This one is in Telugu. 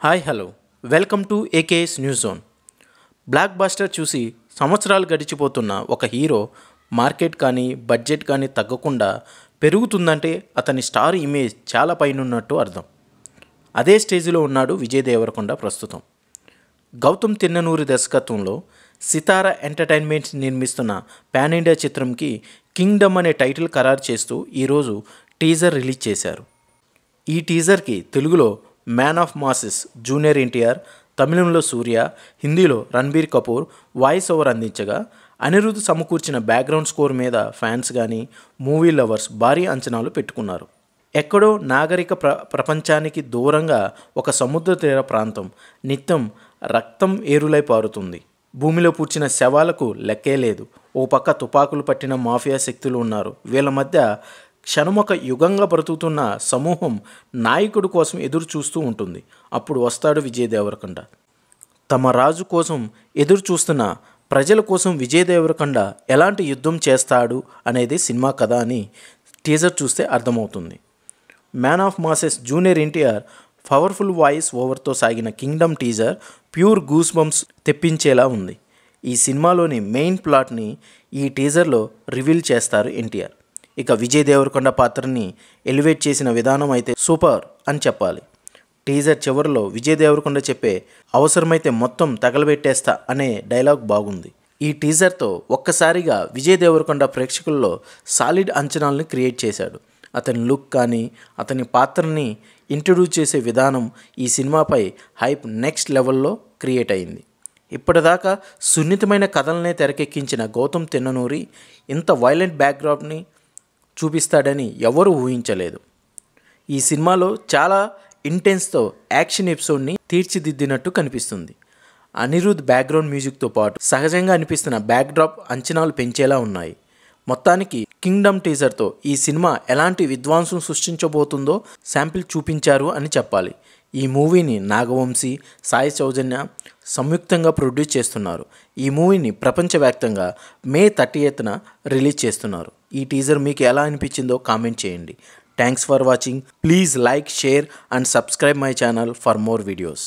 Hi hello welcome to AKS news zone. Block buster చూసి సంవత్సరాలు గడిచిపోతున్న ఒక హీరో మార్కెట్ కానీ బడ్జెట్ కానీ తగ్గకుండా పెరుగుతుందంటే అతని స్టార్ ఇమేజ్ చాలా పైనున్నట్టు అర్థం. అదే స్టేజ్లో ఉన్నాడు విజయ్ దేవరకొండ ప్రస్తుతం. గౌతమ్ తిన్ననూరి దర్శకత్వంలో సితారా ఎంటర్టైన్మెంట్స్ నిర్మిస్తున్న పాన్ ఇండియా చిత్రంకి కింగ్డమ్ అనే టైటిల్ ఖరారు చేస్తూ ఈరోజు టీజర్ రిలీజ్ చేశారు. ఈ టీజర్కి తెలుగులో man of masses junior NTR, తమిళంలో సూర్య, హిందీలో రణబీర్ కపూర్ వాయిస్ ఓవర్ అందించగా అనిరుద్ సమకూర్చిన బ్యాక్గ్రౌండ్ స్కోర్ మీద ఫ్యాన్స్ కానీ మూవీ లవర్స్ భారీ అంచనాలు పెట్టుకున్నారు. ఎక్కడో నాగరిక ప్రపంచానికి దూరంగా ఒక సముద్ర తీర ప్రాంతం నిత్యం రక్తం ఏరులై పారుతుంది. భూమిలో పూడ్చిన శవాలకు లెక్కే లేదు. ఓ పక్క తుపాకులు పట్టిన మాఫియా శక్తులు ఉన్నారు. వీళ్ళ మధ్య క్షణమొక యుగంగా బ్రతుకుతున్న సమూహం నాయకుడి కోసం ఎదురు చూస్తూ ఉంటుంది. అప్పుడు వస్తాడు విజయ్ దేవరకొండ. తమ రాజు కోసం ఎదురు చూస్తున్న ప్రజల కోసం విజయ్ దేవరకొండ ఎలాంటి యుద్ధం చేస్తాడు అనేది సినిమా కథ అని టీజర్ చూస్తే అర్థమవుతుంది. Man of masses junior NTR powerful voice ఓవర్తో సాగిన Kingdom teaser pure goose bumps తెప్పించేలా ఉంది. ఈ సినిమాలోని మెయిన్ ప్లాట్ని ఈ టీజర్లో రివీల్ చేస్తారు ఎన్టీఆర్. ఇక విజయ్ దేవరకొండ పాత్రని ఎలివేట్ చేసిన విధానం అయితే సూపర్ అని చెప్పాలి. టీజర్ చివరిలో విజయ్ దేవరకొండ చెప్పే అవసరమైతే మొత్తం తగలబెట్టేస్తా అనే డైలాగ్ బాగుంది. ఈ టీజర్తో ఒక్కసారిగా విజయ్ దేవరకొండ ప్రేక్షకుల్లో సాలిడ్ అంచనాలను క్రియేట్ చేశాడు. అతని లుక్ కానీ అతని పాత్రని ఇంట్రడ్యూస్ చేసే విధానం ఈ సినిమాపై హైప్ నెక్స్ట్ లెవెల్లో క్రియేట్ అయింది. ఇప్పటిదాకా సున్నితమైన కథలనే తెరకెక్కించిన గౌతమ్ తిన్ననూరి ఇంత వైలెంట్ బ్యాక్డ్రాప్ని చూపిస్తాడని ఎవరూ ఊహించలేదు. ఈ సినిమాలో చాలా ఇంటెన్స్తో యాక్షన్ ఎపిసోడ్ని తీర్చిదిద్దినట్టు కనిపిస్తుంది. అనిరుద్ బ్యాక్గ్రౌండ్ మ్యూజిక్తో పాటు సహజంగా అనిపిస్తున్న బ్యాక్డ్రాప్ అంచనాలు పెంచేలా ఉన్నాయి. మొత్తానికి కింగ్డమ్ టీజర్తో ఈ సినిమా ఎలాంటి విధ్వంసం సృష్టించబోతుందో శాంపిల్ చూపించారు అని చెప్పాలి. ఈ మూవీని నాగవంశీ, సాయి చౌజన్య సంయుక్తంగా ప్రొడ్యూస్ చేస్తున్నారు. ఈ మూవీని ప్రపంచవ్యాప్తంగా మే 30న రిలీజ్ చేస్తున్నారు. ఈ టీజర్ మీకు ఎలా అనిపించిందో కామెంట్ చేయండి. Thanks for watching. Please like, share and subscribe my channel for more videos.